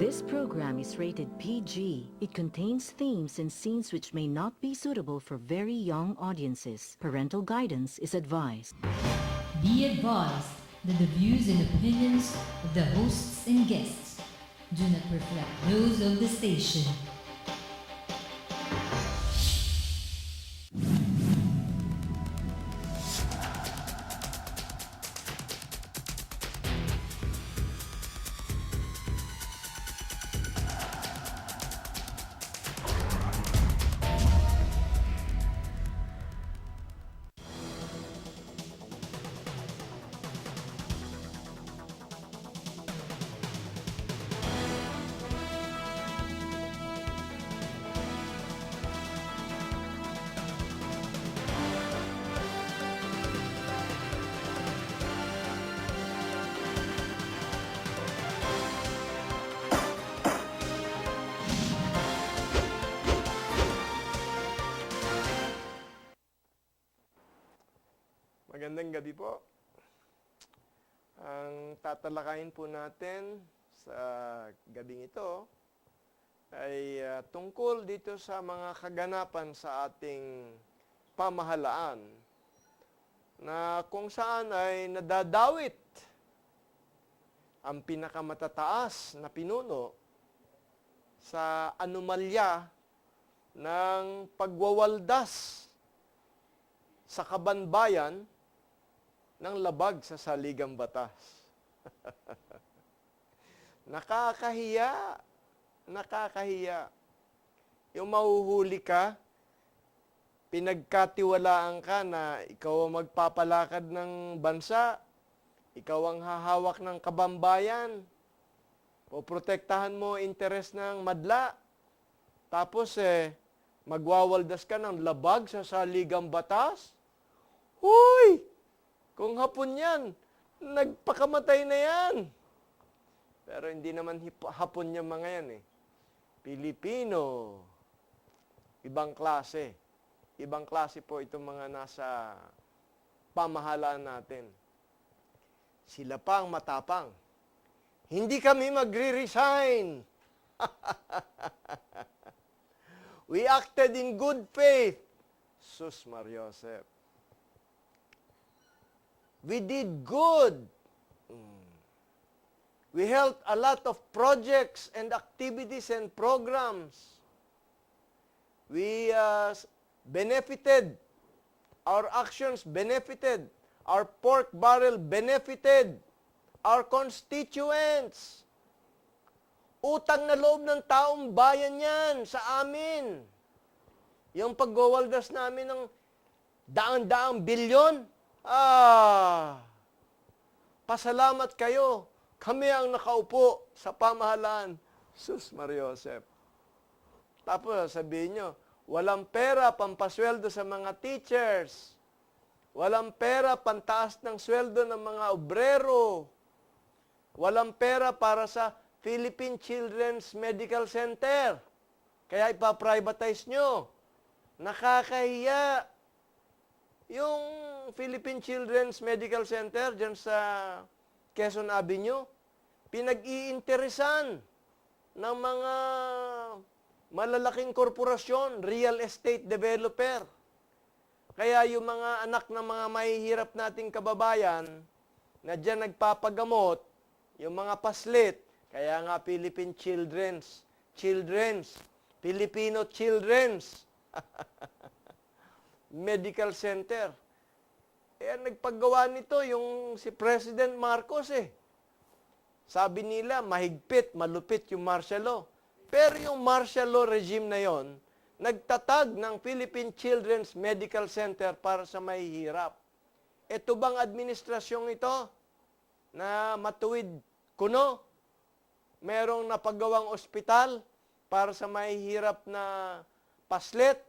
This program is rated PG. It contains themes and scenes which may not be suitable for very young audiences. Parental guidance is advised. Be advised that the views and opinions of the hosts and guests do not reflect those of the station. Magandang gabi po. Ang tatalakayin po natin sa gabing ito ay tungkol dito sa mga kaganapan sa ating pamahalaan na kung saan ay nadadawit ang pinakamatataas na pinuno sa anomalya ng pagwawaldas sa kabanbayan ng labag sa saligang batas. Nakakahiya. Nakakahiya. Yung mahuhuli ka, pinagkatiwalaan ka na ikaw ang magpapalakad ng bansa, ikaw ang hahawak ng kabambayan, poprotektahan mo interes ng madla, tapos magwawaldas ka ng labag sa saligang batas? Huy! Kung hapon yan, nagpakamatay na yan. Pero hindi naman hapon yung mga yan eh. Pilipino. Ibang klase. Ibang klase po itong mga nasa pamahalaan natin. Sila pa ang matapang. Hindi kami magre-resign. We acted in good faith. Sus Mariosep. We did good. We held a lot of projects and activities and programs. We benefited. Our actions benefited. Our pork barrel benefited. Our constituents. Utang na loob ng taong bayan yan sa amin. Yung pagwawaldas namin ng daang-daang bilyon, pasalamat kayo. Kami ang nakaupo sa pamahalaan. Sus Mariosep. Tapos sabihin nyo, walang pera pampasweldo sa mga teachers. Walang pera pantaas ng sweldo ng mga obrero. Walang pera para sa Philippine Children's Medical Center. Kaya ipaprivatize nyo. Nakakahiya. Yung Philippine Children's Medical Center dyan sa Quezon Avenue, pinag-iinteresan ng mga malalaking korporasyon, real estate developer. Kaya yung mga anak ng mga mahihirap nating kababayan na dyan nagpapagamot, yung mga paslit, kaya nga Philippine Filipino Children's Medical Center. Nagpagawa nito yung si President Marcos eh. Sabi nila, mahigpit, malupit yung martial law. Pero yung martial law regime na yon, nagtatag ng Philippine Children's Medical Center para sa mahihirap. Ito bang administrasyong ito na matuwid kuno? Merong napagawang ospital para sa mahihirap na paslet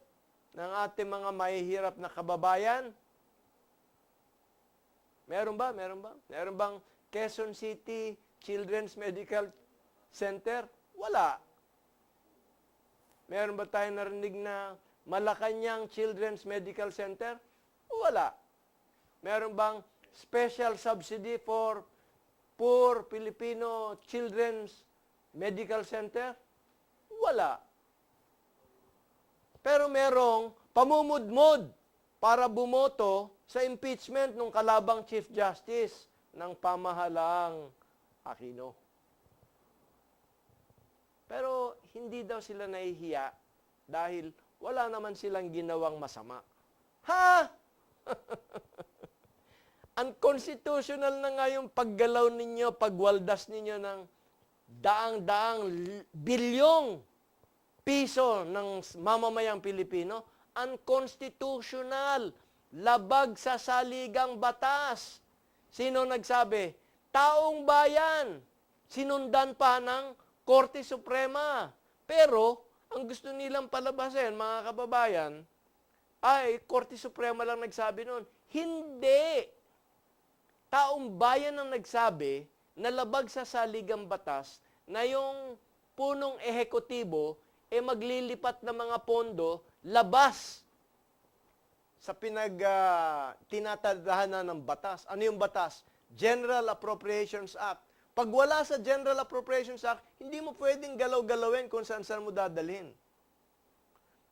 ng ating mga mahihirap na kababayan? Meron ba? Meron ba? Meron bang Quezon City Children's Medical Center? Wala. Meron ba tayo narinig na Malacanang Children's Medical Center? Wala. Meron bang special subsidy for poor Filipino children's medical center? Wala. Pero merong pamumudmod para bumoto sa impeachment ng kalabang Chief Justice ng pamahalaang Aquino. Pero hindi daw sila nahihiya dahil wala naman silang ginawang masama. Ha? Unconstitutional na nga yung paggalaw ninyo, pagwaldas ninyo ng daang-daang bilyong piso ng mamamayang Pilipino. Unconstitutional. Labag sa saligang batas. Sino nagsabi? Taong bayan. Sinundan pa ng Korte Suprema. Pero, ang gusto nilang palabasin, mga kababayan, ay Korte Suprema lang nagsabi noon. Hindi. Taong bayan ang nagsabi na labag sa saligang batas na yung punong ehekutibo maglilipat ng mga pondo labas sa tinatadhana ng batas. Ano yung batas? General Appropriations Act. Pag wala sa General Appropriations Act, hindi mo pwedeng galaw-galawin kung saan-saan mo dadalhin.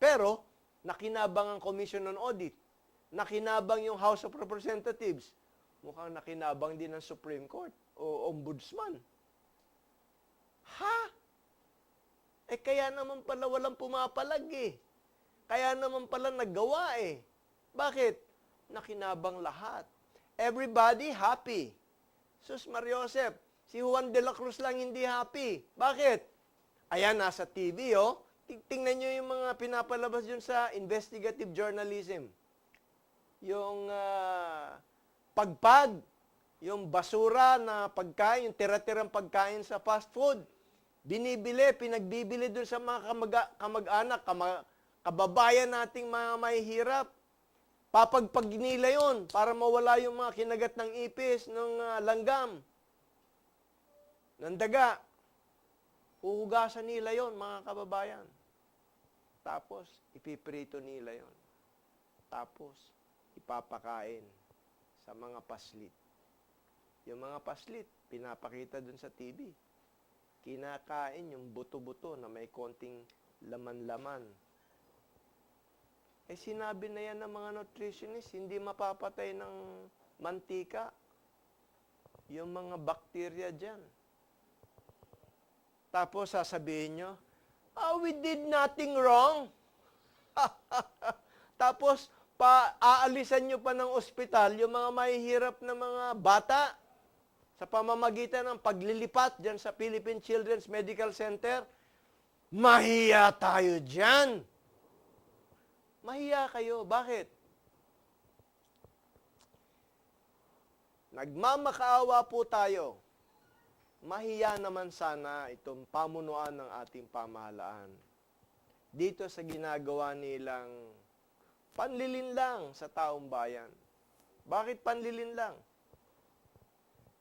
Pero, nakinabang ang Commission on Audit. Nakinabang yung House of Representatives. Mukhang nakinabang din ng Supreme Court o Ombudsman. Ha? Kaya naman pala walang pumapalag eh. Kaya naman pala naggawa eh. Bakit? Nakinabang lahat. Everybody happy. Sus Mariosep, si Juan de la Cruz lang hindi happy. Bakit? Ayan, nasa TV, oh. Tingnan nyo yung mga pinapalabas yun sa investigative journalism. Yung pagpag, yung basura na pagkain, yung tira-tirang pagkain sa fast food. Binibili, pinagbibili dun sa mga kamag-anak, kababayan nating mga mahihirap. Papagpag nila yun para mawala yung mga kinagat ng ipis, ng langgam, ng daga. Uhugasan nila yon mga kababayan. Tapos, ipiprito nila yon. Tapos, ipapakain sa mga paslit. Yung mga paslit, pinapakita dun sa TV. Kinakain yung buto-buto na may konting laman-laman. Sinabi na yan ng mga nutritionist, hindi mapapatay ng mantika yung mga bakterya dyan. Tapos sasabihin nyo, we did nothing wrong. Tapos, aalisan nyo pa ng ospital yung mga mahihirap na mga bata sa pamamagitan ng paglilipat dyan sa Philippine Children's Medical Center. Mahiya tayo dyan. Mahiya kayo. Bakit? Nagmamakaawa po tayo. Mahiya naman sana itong pamunuan ng ating pamahalaan. Dito sa ginagawa nilang panlilinlang sa taong bayan. Bakit panlilinlang?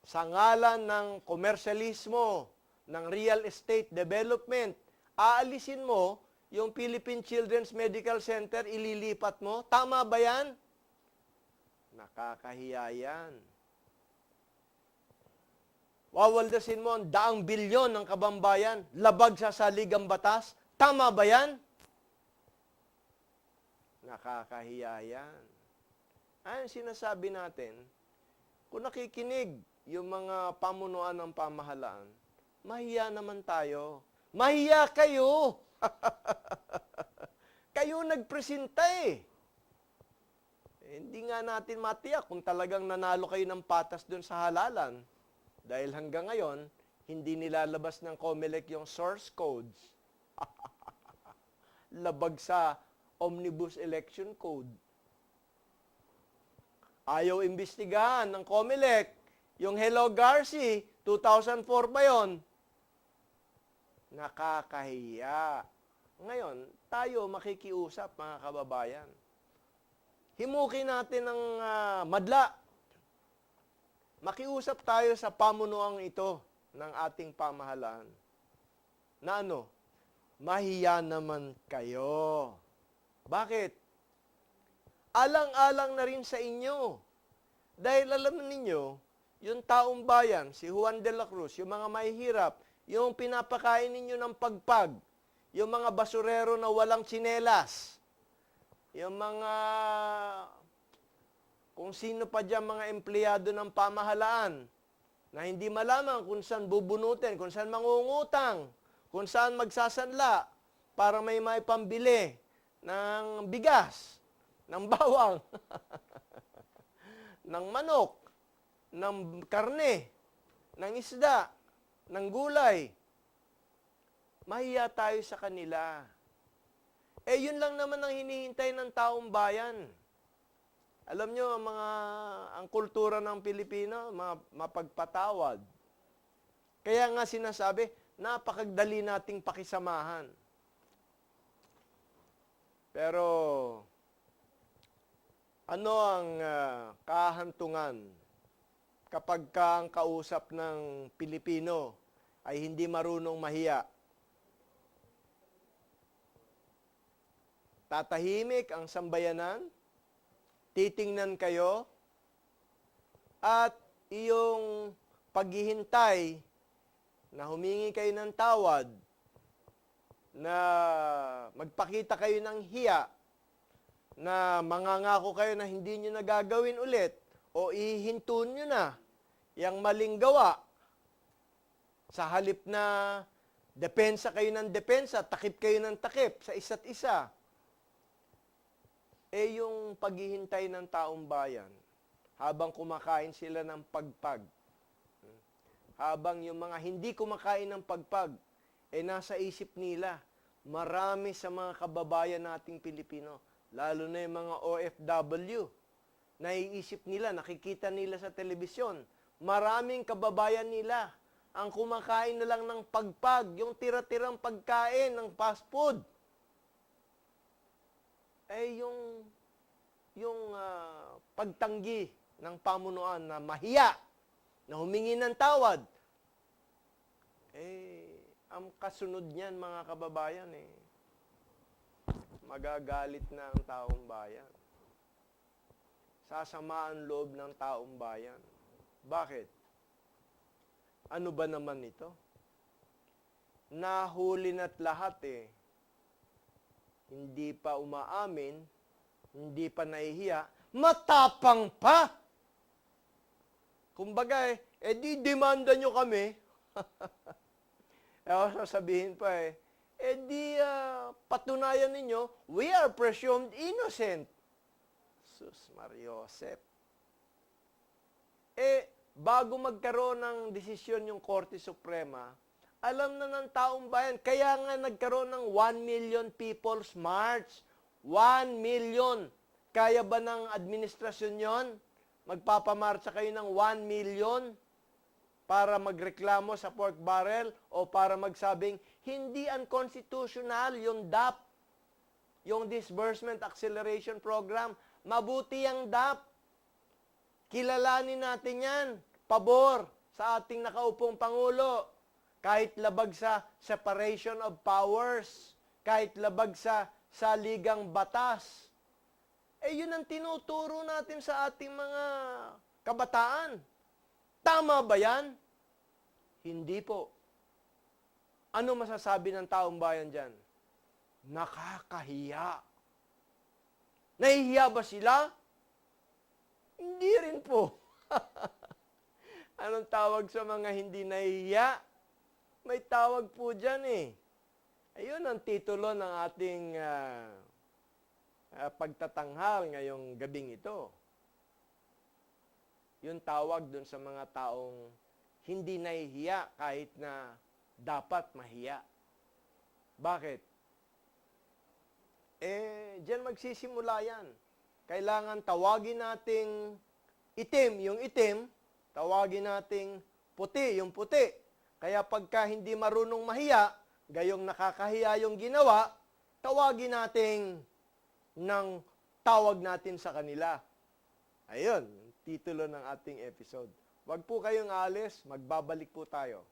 Sa ngalan ng komersyalismo, ng real estate development, aalisin mo yung Philippine Children's Medical Center, ililipat mo. Tama ba yan? Nakakahiya yan. Wawaldasin mo ang daang bilyon ng kabambayan, labag sa saligang batas. Tama ba yan? Nakakahiya yan. Ayun sinasabi natin, kung nakikinig yung mga pamunuan ng pamahalaan, mahiya naman tayo. Mahiya kayo! Kayo nagpresenta eh. Hindi nga natin matiyak kung talagang nanalo kayo ng patas doon sa halalan. Dahil hanggang ngayon, hindi nilalabas ng COMELEC yung source codes. Labag sa Omnibus Election Code. Ayaw imbestigahan ng COMELEC yung Hello Garci, 2004 pa yon. Nakakahiya. Ngayon, tayo makikiusap, mga kababayan. Himukin natin ng madla. Makiusap tayo sa pamunuang ito ng ating pamahalaan. Na ano? Mahiya naman kayo. Bakit? Alang-alang na rin sa inyo. Dahil alam ninyo, yung taong bayan, si Juan de la Cruz, yung mga mahihirap, yung pinapakain ninyo ng pagpag, yung mga basurero na walang tsinelas, yung mga kung sino pa dyan mga empleyado ng pamahalaan na hindi malaman kung saan bubunutin, kung saan mangungutang, kung saan magsasanla para may maipambili ng bigas, ng bawang, ng manok, ng karne, ng isda, ng gulay. Mahiya tayo sa kanila. Yun lang naman ang hinihintay ng taong bayan. Alam nyo, ang kultura ng Pilipino, mapagpatawad. Kaya nga sinasabi, napakadali nating pakisamahan. Pero, ano ang kahantungan kapag ang kausap ng Pilipino ay hindi marunong mahiya? Tatahimik ang sambayanan, titingnan kayo, at iyong paghihintay na humingi kayo ng tawad, na magpakita kayo ng hiya, na mangangako kayo na hindi nyo nagagawin ulit, o ihinto nyo na yung maling gawa, sa halip na depensa kayo ng depensa, takip kayo ng takip sa isa't isa. Yung paghihintay ng taong bayan, habang kumakain sila ng pagpag, habang yung mga hindi kumakain ng pagpag, nasa isip nila, marami sa mga kababayan nating Pilipino, lalo na yung mga OFW, naiisip nila, nakikita nila sa telebisyon, maraming kababayan nila, ang kumakain na lang ng pagpag, yung tira-tirang pagkain ng fast food. Yung pagtanggi ng pamunuan na mahiya, na humingi ng tawad, ang kasunod niyan, mga kababayan, magagalit na ang taong bayan. Sasama ang loob ng taong bayan. Bakit? Ano ba naman ito? Nahuli na't lahat hindi pa umaamin, hindi pa nahihiya, matapang pa! Kumbaga di demanda nyo kami. Sasabihin pa patunayan ninyo, we are presumed innocent. Sus Mariosep. Bago magkaroon ng desisyon yung Korte Suprema, alam na ng taong bayan, kaya nga nagkaroon ng 1 million People's March. 1 million. Kaya ba ng administrasyon yon? Magpapamarcha kayo ng 1 million para magreklamo sa pork barrel o para magsabing hindi unconstitutional yung DAP, yung Disbursement Acceleration Program. Mabuti ang DAP. Kilalanin natin yan. Pabor sa ating nakaupong Pangulo. Kahit labag sa separation of powers, kahit labag sa saligang batas. Yun ang tinuturo natin sa ating mga kabataan. Tama ba yan? Hindi po. Ano masasabi ng taong bayan dyan? Nakakahiya. Nahihiya ba sila? Hindi rin po. Anong tawag sa mga hindi nahihiya? May tawag po dyan Ayun ang titulo ng ating pagtatanghal ngayong gabing ito. Yung tawag dun sa mga taong hindi nahihiya kahit na dapat mahiya. Bakit? Diyan magsisimula yan. Kailangan tawagin nating itim, yung itim, tawagin nating puti, yung puti. Kaya pagka hindi marunong mahiya, gayong nakakahiya yung ginawa, tawagin natin ng tawag natin sa kanila. Ayun, titulo ng ating episode. Huwag po kayong alis, magbabalik po tayo.